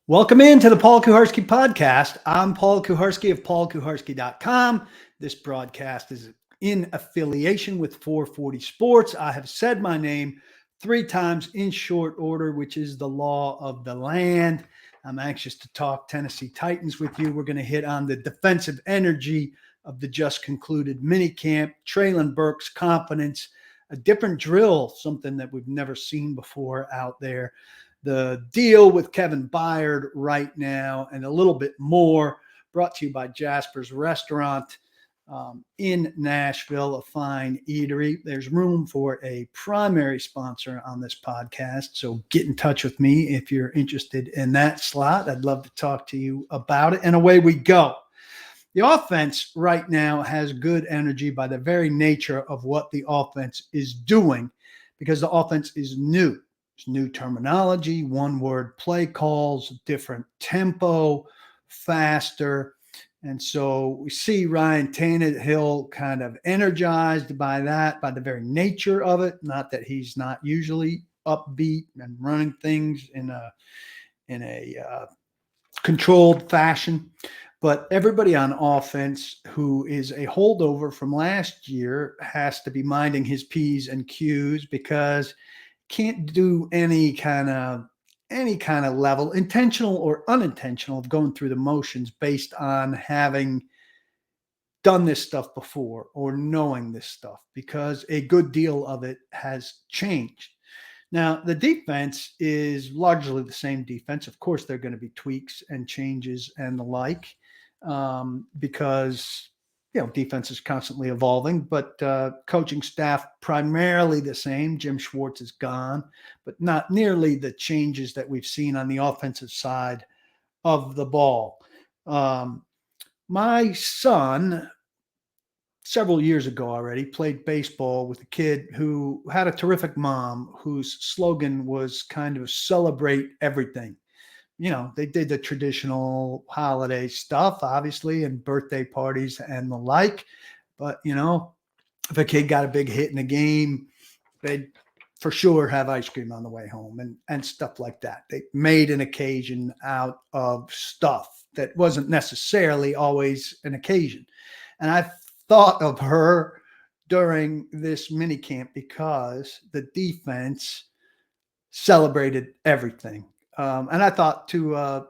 Welcome into the Paul Kuharsky podcast. I'm Paul Kuharsky of paulkuharsky.com. This broadcast is in affiliation with 440 Sports. I have said my name 3 times in short order, which is the law of the land. I'm anxious to talk Tennessee Titans with you. We're going to hit on the defensive energy of the just concluded minicamp, Treylon Burks' confidence, a different drill, something that we've never seen before out there. The deal with Kevin Byard right now, and a little bit more, brought to you by Jasper's Restaurant in Nashville, a fine eatery. There's room for a primary sponsor on this podcast, so get in touch with me if you're interested in that slot. I'd love to talk to you about it, and away we go. The offense right now has good energy by the very nature of what the offense is doing, because the offense is new. There's new terminology, one-word play calls, different tempo, faster. And so we see Ryan Tannehill kind of energized by that, by the very nature of it. Not that he's not usually upbeat and running things in a controlled fashion. But everybody on offense who is a holdover from last year has to be minding his P's and Q's, because can't do any kind of level, intentional or unintentional, of going through the motions based on having done this stuff before or knowing this stuff, because a good deal of it has changed. Now, the defense is largely the same defense. Of course, there are going to be tweaks and changes and the like, because defense is constantly evolving, but coaching staff primarily the same. Jim Schwartz is gone, but not nearly the changes that we've seen on the offensive side of the ball. My son, several years ago already, played baseball with a kid who had a terrific mom whose slogan was kind of celebrate everything. They did the traditional holiday stuff, obviously, and birthday parties and the like. But, if a kid got a big hit in a game, they'd for sure have ice cream on the way home and stuff like that. They made an occasion out of stuff that wasn't necessarily always an occasion. And I thought of her during this minicamp because the defense celebrated everything. And I thought to an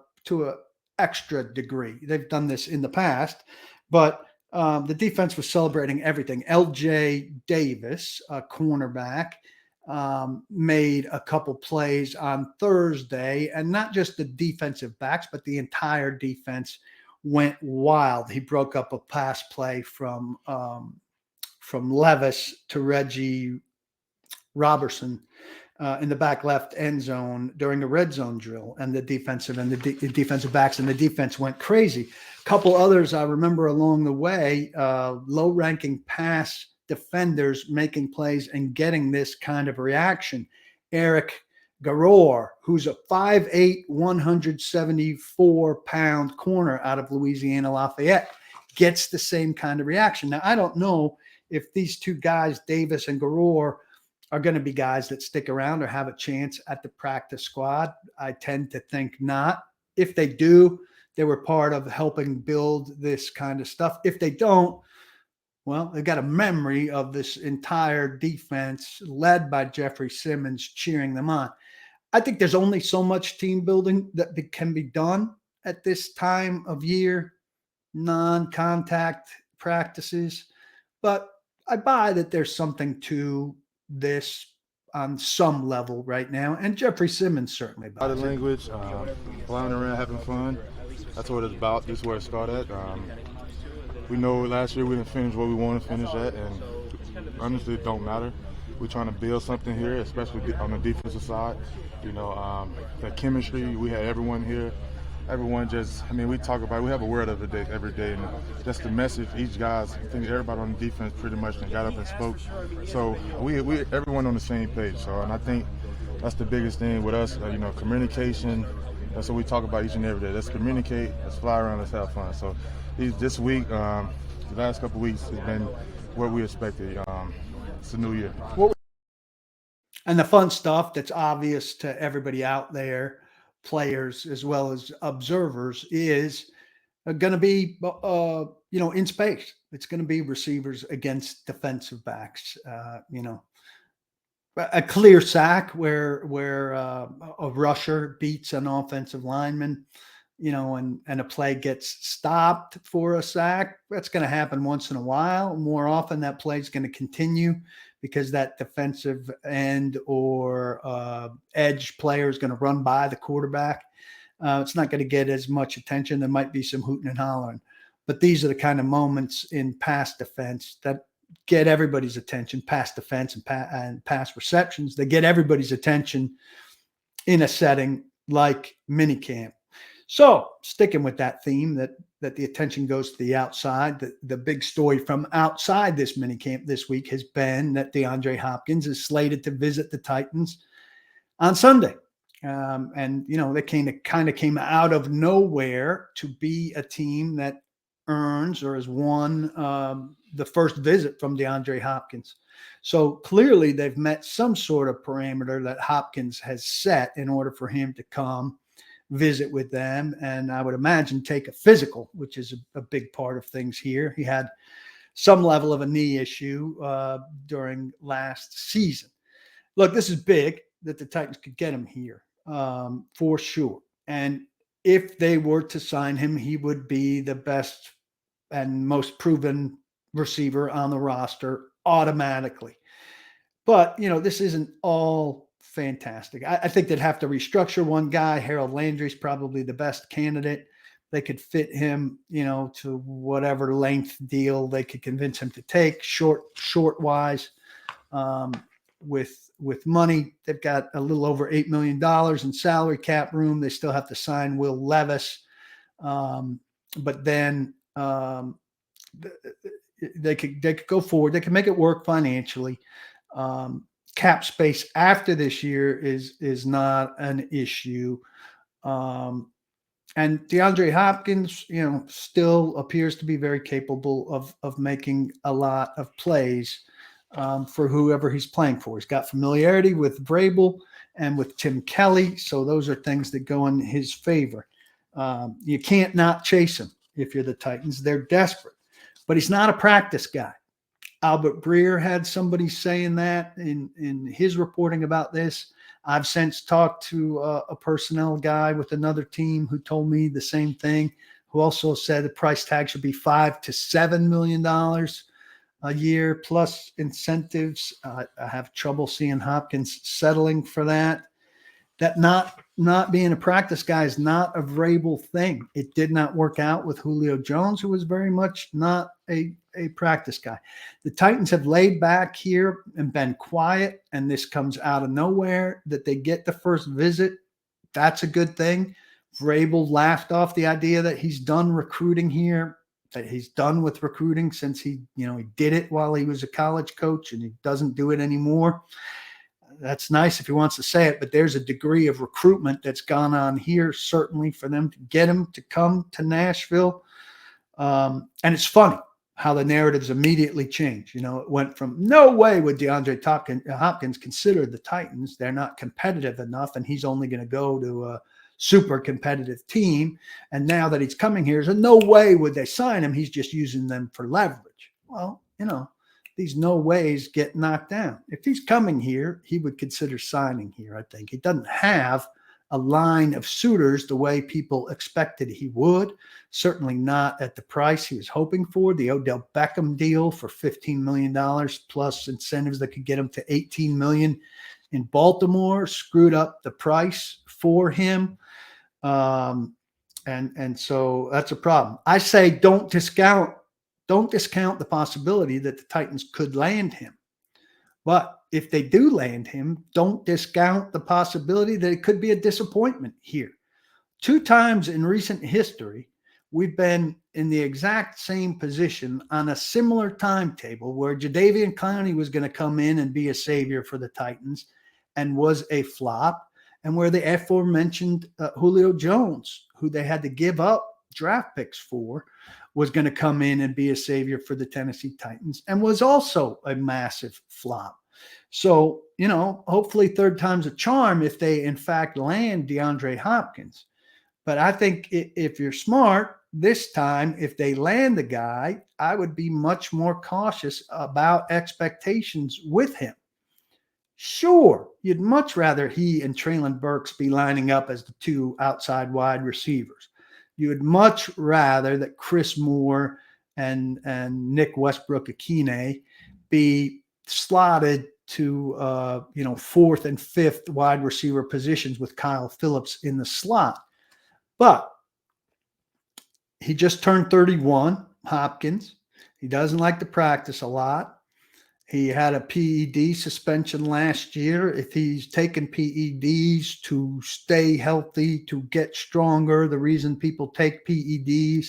extra degree. They've done this in the past, but the defense was celebrating everything. L.J. Davis, a cornerback, made a couple plays on Thursday, and not just the defensive backs, but the entire defense went wild. He broke up a pass play from Levis to Reggie Robertson in the back left end zone during the red zone drill, and the defensive backs and the defense went crazy. A couple others I remember along the way, low-ranking pass defenders making plays and getting this kind of reaction. Eric Garror, who's a 5'8", 174-pound corner out of Louisiana Lafayette, gets the same kind of reaction. Now, I don't know if these two guys, Davis and Garror, are going to be guys that stick around or have a chance at the practice squad. I tend to think not. If they do, they were part of helping build this kind of stuff. If they don't, well, they've got a memory of this entire defense led by Jeffrey Simmons cheering them on. I think there's only so much team building that can be done at this time of year, non-contact practices, but I buy that there's something to this on some level right now, and Jeffrey Simmons certainly buys Body language, flying around, having fun. That's what it's about. This is where it started. We know last year we didn't finish where we want to finish at, and honestly, it don't matter. We're trying to build something here, especially on the defensive side. The chemistry, we had everyone here. Everyone we talk about it. We have a word every day, and just the message. Each guys, I think everybody on the defense pretty much got up and spoke. So we everyone on the same page. So, and I think that's the biggest thing with us. Communication. That's what we talk about each and every day. Let's communicate. Let's fly around. Let's have fun. So this week, the last couple of weeks has been what we expected. It's a new year. And the fun stuff that's obvious to everybody out there players as well as observers is going to be, in space. It's going to be receivers against defensive backs. A clear sack where a rusher beats an offensive lineman, and a play gets stopped for a sack. That's going to happen once in a while. More often, that play is going to continue because that defensive end or edge player is going to run by the quarterback. It's not going to get as much attention. There might be some hooting and hollering, but these are the kind of moments in pass defense that get everybody's attention. Pass defense and pass receptions, they get everybody's attention in a setting like minicamp. So sticking with that theme that the attention goes to the outside, the big story from outside this minicamp this week has been that DeAndre Hopkins is slated to visit the Titans on Sunday. They kind of came out of nowhere to be a team that earns or has won the first visit from DeAndre Hopkins. So clearly they've met some sort of parameter that Hopkins has set in order for him to come visit with them. And I would imagine take a physical, which is a big part of things here. He had some level of a knee issue during last season. Look, this is big that the Titans could get him here for sure. And if they were to sign him, he would be the best and most proven receiver on the roster automatically. But, this isn't all fantastic. I think they'd have to restructure one guy. Harold Landry's probably the best candidate. They could fit him, to whatever length deal they could convince him to take, short wise. With money, they've got a little over $8 million in salary cap room. They still have to sign Will Levis. But then they could go forward. They can make it work financially. Cap space after this year is not an issue. And DeAndre Hopkins, still appears to be very capable of making a lot of plays for whoever he's playing for. He's got familiarity with Vrabel and with Tim Kelly, so those are things that go in his favor. You can't not chase him if you're the Titans. They're desperate, but he's not a practice guy. Albert Breer had somebody saying that in his reporting about this. I've since talked to a personnel guy with another team who told me the same thing, who also said the price tag should be $5 to $7 million a year plus incentives. I have trouble seeing Hopkins settling for that. That not being a practice guy is not a Vrabel thing. It did not work out with Julio Jones, who was very much not a practice guy. The Titans have laid back here and been quiet, and this comes out of nowhere that they get the first visit. That's a good thing. Vrabel laughed off the idea that he's done recruiting here, that he's done with recruiting since he did it while he was a college coach and he doesn't do it anymore. That's nice if he wants to say it, but there's a degree of recruitment that's gone on here, certainly for them to get him to come to Nashville. And it's funny how the narratives immediately change. It went from no way would DeAndre Hopkins consider the Titans. They're not competitive enough, and he's only going to go to a super competitive team. And now that he's coming here, so no way would they sign him. He's just using them for leverage. Well, these no ways get knocked down. If he's coming here, he would consider signing here, I think. He doesn't have a line of suitors the way people expected he would. Certainly not at the price he was hoping for. The Odell Beckham deal for $15 million plus incentives that could get him to $18 million in Baltimore screwed up the price for him. And so that's a problem. I say don't discount the possibility that the Titans could land him. But if they do land him, don't discount the possibility that it could be a disappointment here. 2 times in recent history, we've been in the exact same position on a similar timetable where Jadeveon Clowney was going to come in and be a savior for the Titans and was a flop, and where the aforementioned Julio Jones, who they had to give up draft picks for, was going to come in and be a savior for the Tennessee Titans and was also a massive flop. So, hopefully third time's a charm if they in fact land DeAndre Hopkins. But I think if you're smart this time, if they land the guy, I would be much more cautious about expectations with him. Sure, you'd much rather he and Treylon Burks be lining up as the two outside wide receivers. You would much rather that Chris Moore and Nick Westbrook-Akine be slotted to fourth and fifth wide receiver positions with Kyle Phillips in the slot. But he just turned 31, Hopkins. He doesn't like to practice a lot. He had a PED suspension last year. If he's taken PEDs to stay healthy, to get stronger, the reason people take PEDs,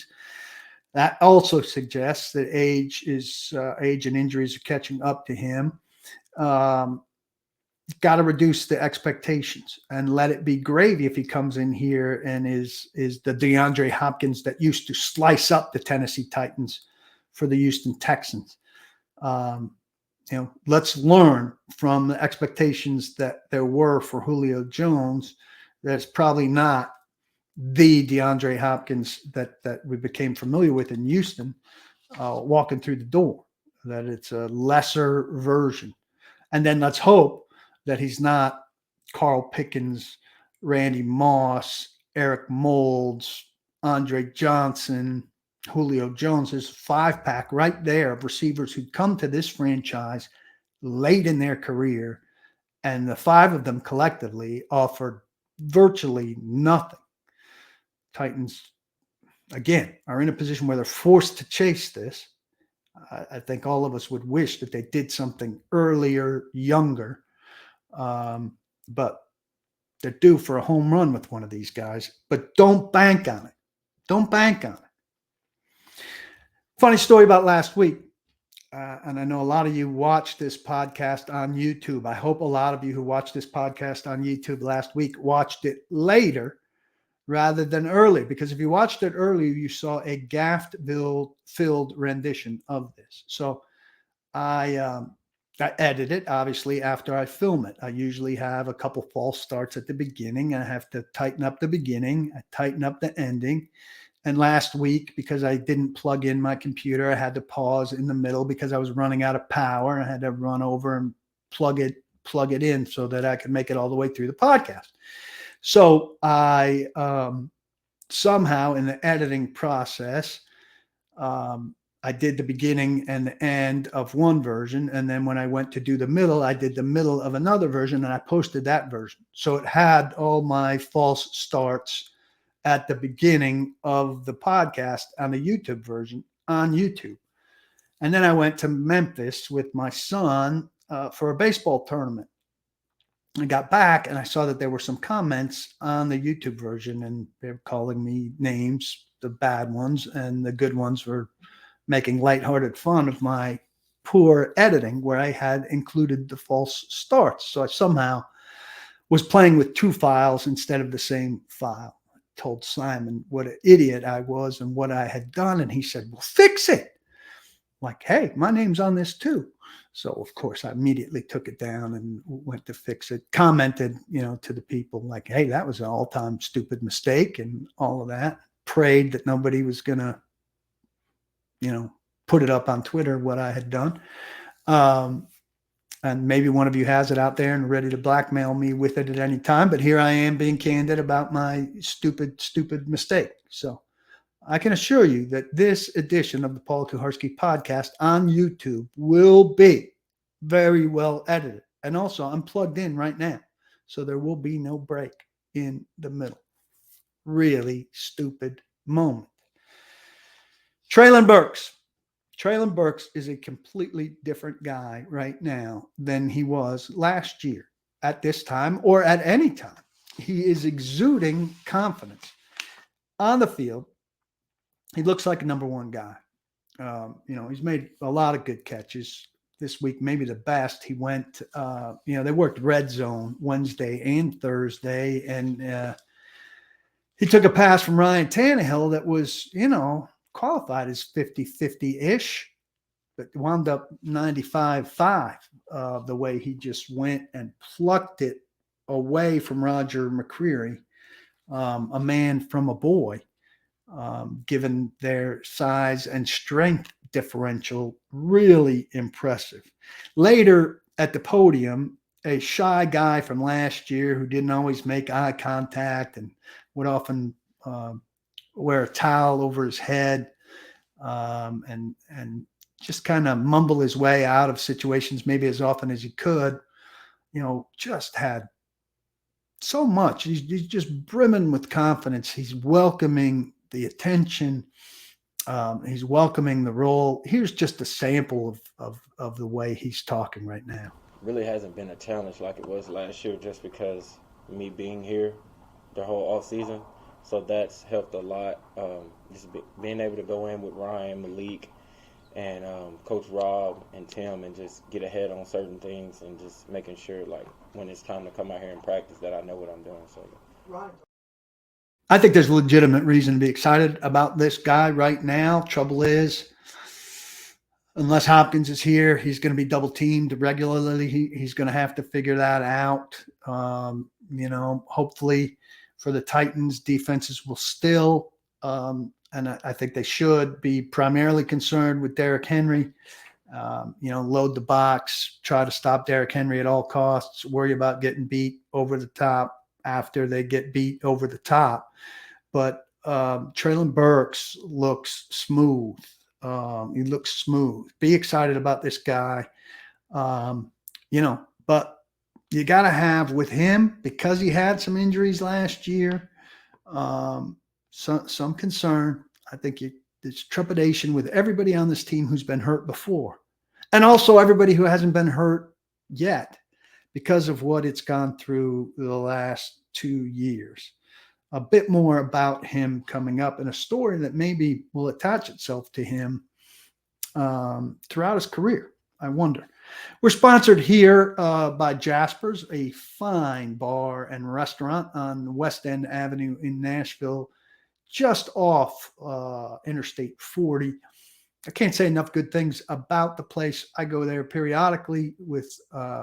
that also suggests that age and injuries are catching up to him. Got to reduce the expectations and let it be gravy if he comes in here and is the DeAndre Hopkins that used to slice up the Tennessee Titans for the Houston Texans. Let's learn from the expectations that there were for Julio Jones. That's probably not the DeAndre Hopkins that we became familiar with in Houston walking through the door, that it's a lesser version. And then let's hope that he's not Carl Pickens, Randy Moss, Eric Moulds, Andre Johnson, Julio Jones. There's a 5-pack right there of receivers who come to this franchise late in their career, and the 5 of them collectively offered virtually nothing. Titans, again, are in a position where they're forced to chase this. I think all of us would wish that they did something earlier, younger, but they're due for a home run with one of these guys. But don't bank on it. Don't bank on it. Funny story about last week, and I know a lot of you watched this podcast on YouTube. I hope a lot of you who watched this podcast on YouTube last week watched it later rather than early, because if you watched it early, you saw a gaff-filled rendition of this. So I edit it, obviously, after I film it. I usually have a couple false starts at the beginning. I have to tighten up the beginning. I tighten up the ending. And last week, because I didn't plug in my computer, I had to pause in the middle because I was running out of power. I had to run over and plug it in so that I could make it all the way through the podcast. So I somehow in the editing process, I did the beginning and the end of one version. And then when I went to do the middle, I did the middle of another version, and I posted that version. So it had all my false starts at the beginning of the podcast on the YouTube version on YouTube. And then I went to Memphis with my son for a baseball tournament. I got back and I saw that there were some comments on the YouTube version, and they're calling me names, the bad ones, and the good ones were making lighthearted fun of my poor editing where I had included the false starts. So I somehow was playing with 2 files instead of the same file. I told Simon what an idiot I was and what I had done, and he said, well, fix it. Like, hey, my name's on this too. So, of course, I immediately took it down and went to fix it, commented, to the people like, hey, that was an all-time stupid mistake and all of that. Prayed that nobody was going to, put it up on Twitter, what I had done. And maybe one of you has it out there and ready to blackmail me with it at any time. But here I am being candid about my stupid mistake. So I can assure you that this edition of the Paul Kuharsky podcast on YouTube will be very well edited. And also, I'm plugged in right now, so there will be no break in the middle. Really stupid moment. Treylon Burks. Treylon Burks is a completely different guy right now than he was last year at this time or at any time. He is exuding confidence on the field. He looks like a number one guy. He's made a lot of good catches this week, maybe the best. He went, they worked red zone Wednesday and Thursday, and he took a pass from Ryan Tannehill that was, qualified as 50-50-ish. but wound up 95-5 the way he just went and plucked it away from Roger McCreary, a man from a boy, given their size and strength differential. Really impressive. Later at the podium, a shy guy from last year who didn't always make eye contact and would often wear a towel over his head, and just kind of mumble his way out of situations maybe as often as he could, just had so much. He's just brimming with confidence. He's welcoming the attention. He's welcoming the role. Here's just a sample of the way he's talking right now. Really hasn't been a challenge like it was last year, just because me being here the whole off season. So that's helped a lot. Just being able to go in with Ryan, Malik, and Coach Rob and Tim, and just get ahead on certain things, and just making sure, like, when it's time to come out here and practice, that I know what I'm doing. So, right. I think there's a legitimate reason to be excited about this guy right now. Trouble is, unless Hopkins is here, he's going to be double teamed regularly. He's going to have to figure that out. Hopefully for the Titans, defenses will still, and I think they should be primarily concerned with Derrick Henry. Load the box, try to stop Derrick Henry at all costs, worry about getting beat over the top after they get beat over the top. But Treylon Burks looks smooth. He looks smooth. Be excited about this guy. But you got to have with him, because he had some injuries last year, some concern. I think there's trepidation with everybody on this team who's been hurt before, and also everybody who hasn't been hurt yet because of what it's gone through the last 2 years. A bit more about him coming up, and a story that maybe will attach itself to him throughout his career, I wonder. We're sponsored here by Jasper's, a fine bar and restaurant on West End Avenue in Nashville, just off Interstate 40. I can't say enough good things about the place. I go there periodically with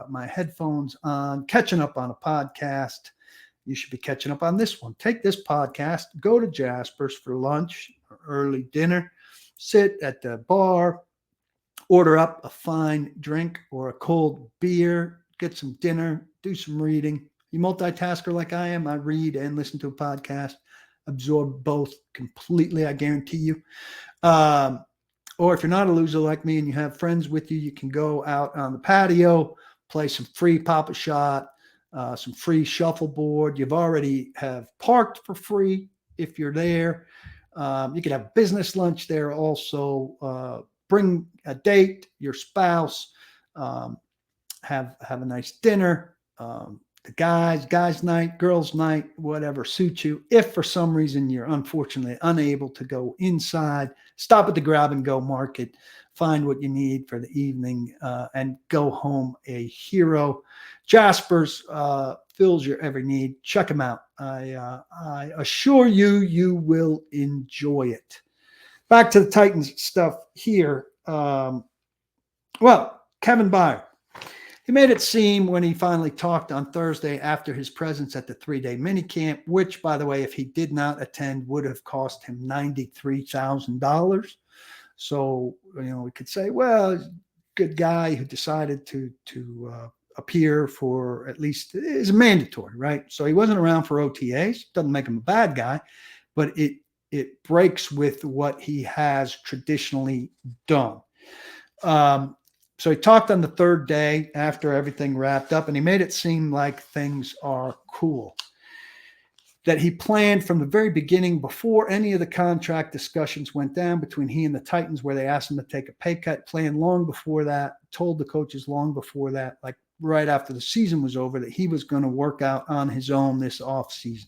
my headphones on, catching up on a podcast. You should be catching up on this one. Take this podcast, go to Jasper's for lunch or early dinner, sit at the bar, order up a fine drink or a cold beer, get some dinner, do some reading. You multitasker like I am. I read and listen to a podcast, absorb both completely, I guarantee you. Or if you're not a loser like me and you have friends with you, you can go out on the patio, play some free Pop-A-Shot, some free shuffleboard. You've already have parked for free if you're there. You could have business lunch there also. Bring a date, your spouse, have a nice dinner. The guys' night, girls' night, whatever suits you. If for some reason you're unfortunately unable to go inside, stop at the Grab and Go Market, find what you need for the evening, and go home a hero. Jasper's fills your every need. Check them out. I assure you, you will enjoy it. Back to the Titans stuff here. Kevin Byard. He made it seem when he finally talked on Thursday after his presence at the 3-day minicamp, which, by the way, if he did not attend, would have cost him $93,000. So, we could say, well, good guy who decided to appear for at least is mandatory, right? So he wasn't around for OTAs. Doesn't make him a bad guy, but it breaks with what he has traditionally done. So he talked on the third day after everything wrapped up, and he made it seem like things are cool. That he planned from the very beginning, before any of the contract discussions went down between he and the Titans, where they asked him to take a pay cut, planned long before that, told the coaches long before that, like right after the season was over, that he was going to work out on his own this offseason.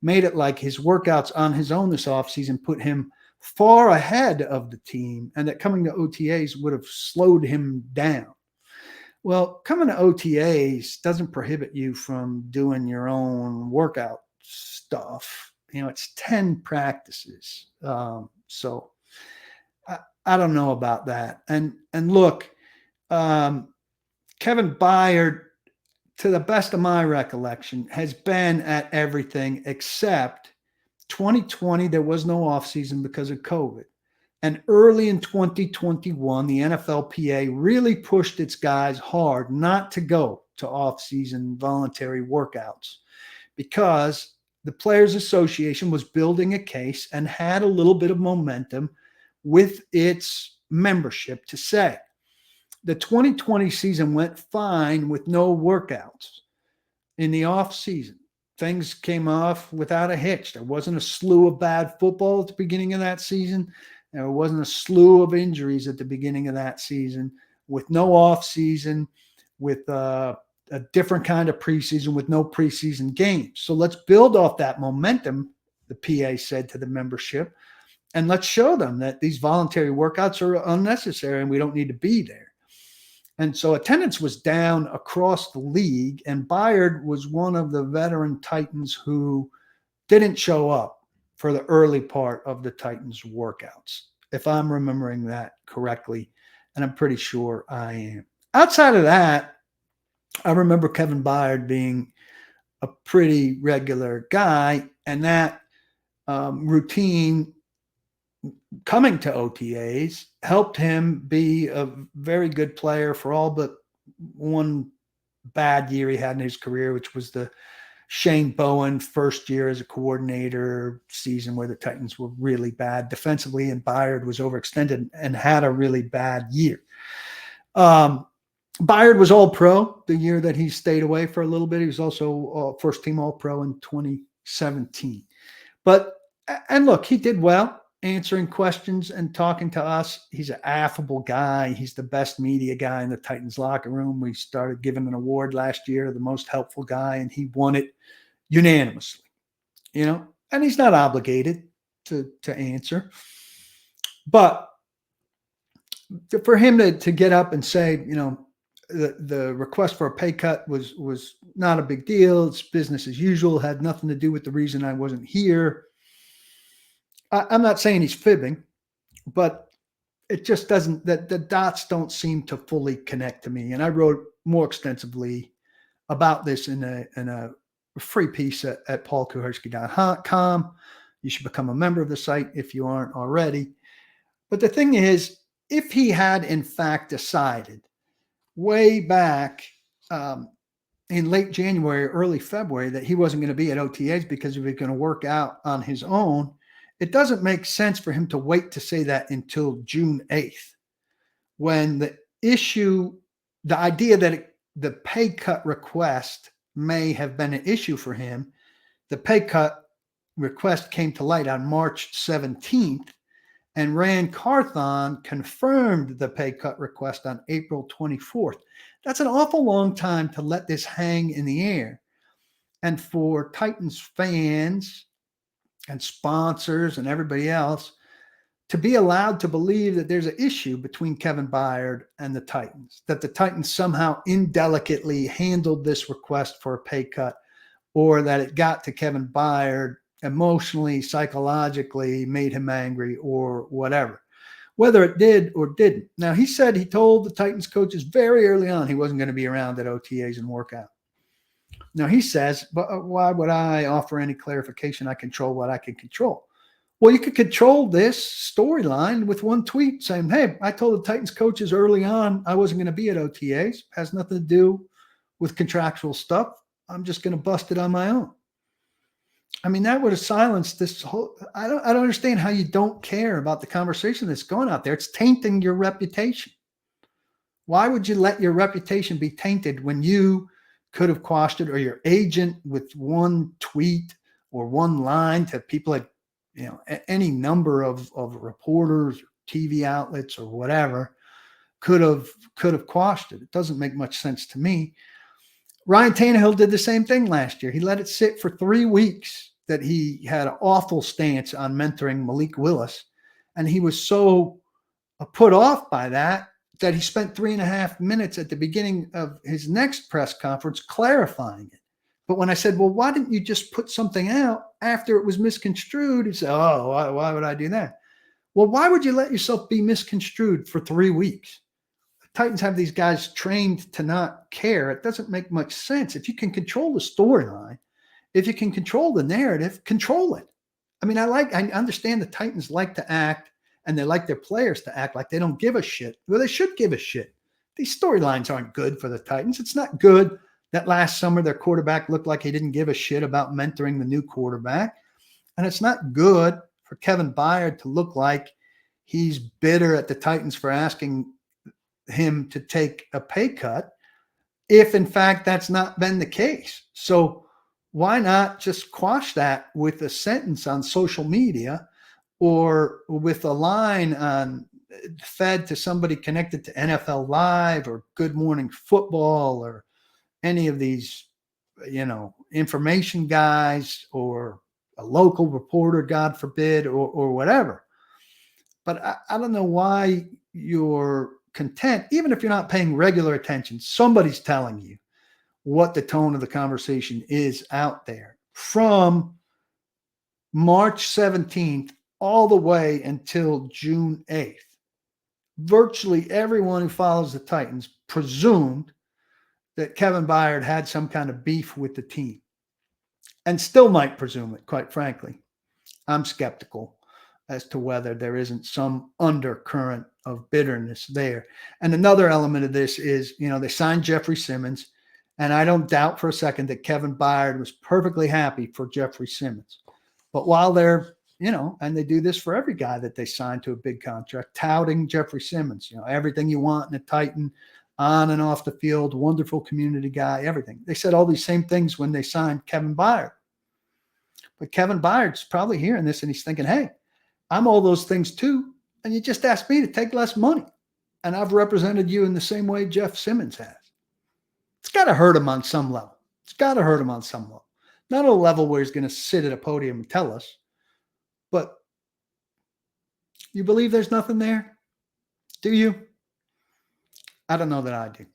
Made it like his workouts on his own this offseason put him far ahead of the team, and that coming to OTAs would have slowed him down. Well, coming to OTAs doesn't prohibit you from doing your own workout stuff. It's 10 practices. So I don't know about that. And look, Kevin Byard, to the best of my recollection, has been at everything except 2020. There was no offseason because of COVID. And early in 2021, the NFLPA really pushed its guys hard not to go to off-season voluntary workouts because the Players Association was building a case and had a little bit of momentum with its membership to say the 2020 season went fine with no workouts in the off-season. Things came off without a hitch. There wasn't a slew of bad football at the beginning of that season. There wasn't a slew of injuries at the beginning of that season, with no off season, with a different kind of preseason, with no preseason games. So let's build off that momentum, the PA said to the membership, and let's show them that these voluntary workouts are unnecessary and we don't need to be there. And so attendance was down across the league, and Byard was one of the veteran Titans who didn't show up for the early part of the Titans workouts, if I'm remembering that correctly. And I'm pretty sure I am. Outside of that, I remember Kevin Byard being a pretty regular guy, and that routine coming to OTAs helped him be a very good player for all but one bad year he had in his career, which was the Shane Bowen first year as a coordinator season where the Titans were really bad defensively and Byard was overextended and had a really bad year. Byard was all-pro the year that he stayed away for a little bit. He was also first-team all-pro in 2017. And look, he did well answering questions and talking to us. He's an affable guy. He's the best media guy in the Titans locker room. We started giving an award last year, the most helpful guy, and he won it unanimously, and he's not obligated to answer. But for him to get up and say, the request for a pay cut was not a big deal. It's business as usual, had nothing to do with the reason I wasn't here. I'm not saying he's fibbing, but it just doesn't, that the dots don't seem to fully connect to me. And I wrote more extensively about this in a free piece at paulkuharsky.com. You should become a member of the site if you aren't already. But the thing is, if he had in fact decided way back in late January, early February, that he wasn't going to be at OTAs because he was going to work out on his own, it doesn't make sense for him to wait to say that until June 8th, when the idea that the pay cut request may have been an issue for him. The pay cut request came to light on March 17th, and Rand Carthon confirmed the pay cut request on April 24th. That's an awful long time to let this hang in the air. And for Titans fans and sponsors and everybody else to be allowed to believe that there's an issue between Kevin Byard and the Titans, that the Titans somehow indelicately handled this request for a pay cut, or that it got to Kevin Byard emotionally, psychologically, made him angry or whatever, whether it did or didn't. Now, he said he told the Titans coaches very early on he wasn't going to be around at OTAs and workout. Now, he says, but why would I offer any clarification? I control what I can control. Well, you could control this storyline with one tweet saying, hey, I told the Titans coaches early on I wasn't going to be at OTAs. Has nothing to do with contractual stuff. I'm just going to bust it on my own. I mean, that would have silenced this whole – I don't understand how you don't care about the conversation that's going out there. It's tainting your reputation. Why would you let your reputation be tainted when you could have quashed it, or your agent with one tweet or one line to people at any number of reporters, or TV outlets or whatever could have quashed it? It doesn't make much sense to me. Ryan Tannehill did the same thing last year. He let it sit for 3 weeks that he had an awful stance on mentoring Malik Willis. And he was so put off by that he spent 3.5 minutes at the beginning of his next press conference clarifying it. But when I said, well, why didn't you just put something out after it was misconstrued? He said, oh, why would I do that? Well, why would you let yourself be misconstrued for 3 weeks? The Titans have these guys trained to not care. It doesn't make much sense. If you can control the storyline, if you can control the narrative, control it. I mean, I understand the Titans like to act, and they like their players to act like they don't give a shit. Well, they should give a shit. These storylines aren't good for the Titans. It's not good that last summer their quarterback looked like he didn't give a shit about mentoring the new quarterback. And it's not good for Kevin Byard to look like he's bitter at the Titans for asking him to take a pay cut, if in fact that's not been the case. So why not just quash that with a sentence on social media or with a line on fed to somebody connected to NFL Live or Good Morning Football or any of these, information guys or a local reporter, God forbid, or whatever. But I don't know why you're content, even if you're not paying regular attention. Somebody's telling you what the tone of the conversation is out there from March 17th all the way until June 8th. Virtually everyone who follows the Titans presumed that Kevin Byard had some kind of beef with the team and still might presume it, quite frankly. I'm skeptical as to whether there isn't some undercurrent of bitterness there. And another element of this is, they signed Jeffrey Simmons, and I don't doubt for a second that Kevin Byard was perfectly happy for Jeffrey Simmons. But while they're, and they do this for every guy that they sign to a big contract, touting Jeffrey Simmons, everything you want in a Titan, on and off the field, wonderful community guy, everything. They said all these same things when they signed Kevin Byard. But Kevin Byard's probably hearing this and he's thinking, hey, I'm all those things too, and you just asked me to take less money. And I've represented you in the same way Jeff Simmons has. It's got to hurt him on some level. Not on a level where he's going to sit at a podium and tell us, but you believe there's nothing there? Do you? I don't know that I do.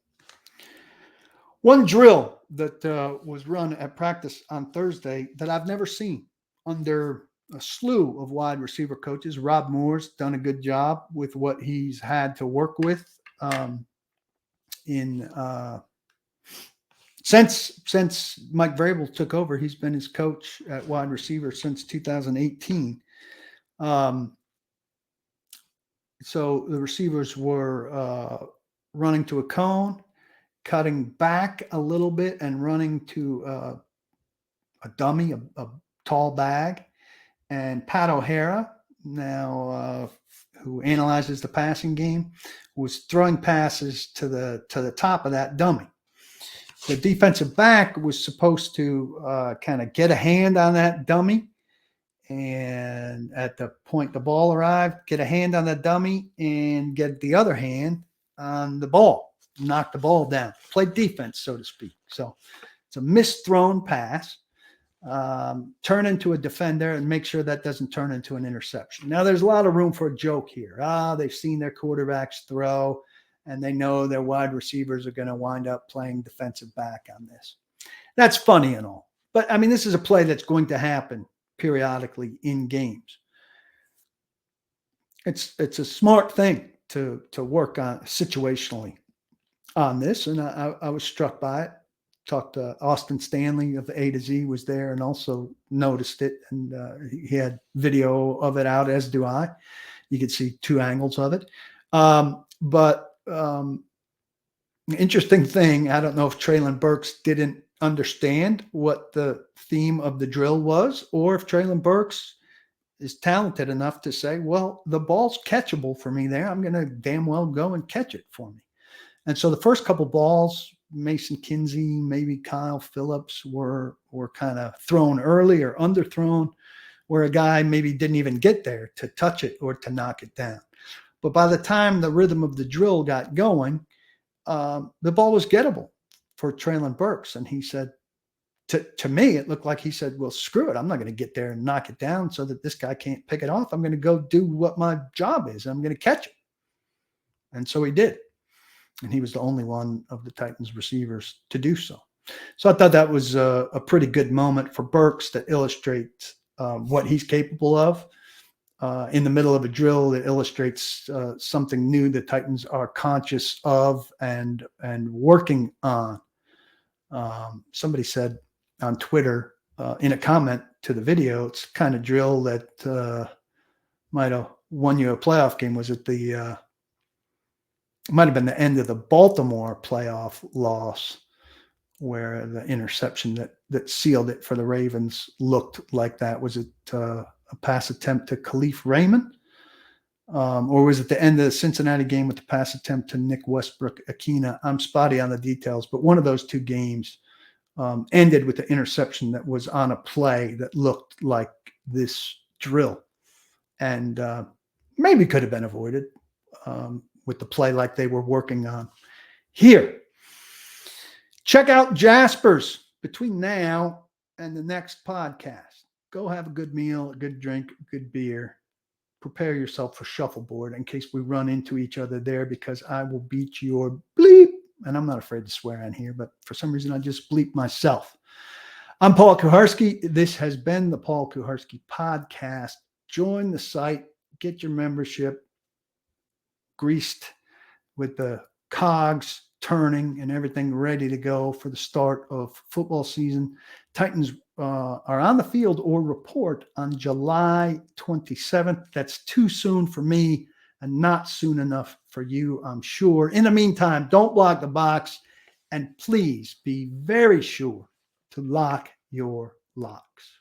One drill that was run at practice on Thursday that I've never seen under a slew of wide receiver coaches. Rob Moore's done a good job with what he's had to work with since Mike Vrabel took over. He's been his coach at wide receiver since 2018. So the receivers were running to a cone, cutting back a little bit, and running to a dummy, a tall bag. And Pat O'Hara, now who analyzes the passing game, was throwing passes to the top of that dummy. The defensive back was supposed to kind of get a hand on that dummy, and at the point the ball arrived, get a hand on the dummy and get the other hand on the ball, knock the ball down, play defense, so to speak. So it's a misthrown pass. Turn into a defender and make sure that doesn't turn into an interception. Now, there's a lot of room for a joke here. They've seen their quarterbacks throw, and they know their wide receivers are going to wind up playing defensive back on this. That's funny and all. But, this is a play that's going to happen periodically in games. It's a smart thing to work on situationally on this, and I was struck by it. Talked to Austin Stanley of A to Z, was there and also noticed it, and he had video of it out, as do I. You could see two angles of it. But interesting thing, I don't know if Treylon Burks didn't understand what the theme of the drill was, or if Treylon Burks is talented enough to say, well, the ball's catchable for me there. I'm going to damn well go and catch it for me. And so the first couple balls, Mason Kinsey, maybe Kyle Phillips, were kind of thrown early or underthrown, where a guy maybe didn't even get there to touch it or to knock it down. But by the time the rhythm of the drill got going, the ball was gettable for Treylon Burks. And he said, to me, it looked like he said, well, screw it. I'm not going to get there and knock it down so that this guy can't pick it off. I'm going to go do what my job is. I'm going to catch it. And so he did. And he was the only one of the Titans receivers to do so. So I thought that was a pretty good moment for Burks that illustrates what he's capable of. in the middle of a drill that illustrates something new the Titans are conscious of and working on. Somebody said on Twitter in a comment to the video, it's the kind of drill that might have won you a playoff game. Was it it might have been the end of the Baltimore playoff loss, where the interception that sealed it for the Ravens looked like that. Was it a pass attempt to Khalif Raymond? Or was it the end of the Cincinnati game with the pass attempt to Nick Westbrook-Akina? I'm spotty on the details, but one of those two games ended with the interception that was on a play that looked like this drill, and maybe could have been avoided with the play like they were working on here. Check out Jasper's between now and the next podcast. Go have a good meal, a good drink, a good beer. Prepare yourself for shuffleboard in case we run into each other there, because I will beat your bleep. And I'm not afraid to swear on here, but for some reason I just bleep myself. I'm Paul Kuharsky. This has been the Paul Kuharsky podcast. Join the site, get your membership greased with the cogs turning and everything ready to go for the start of football season. Titans are on the field or report on July 27th. That's too soon for me and not soon enough for you, I'm sure. In the meantime, don't block the box, and please be very sure to lock your locks.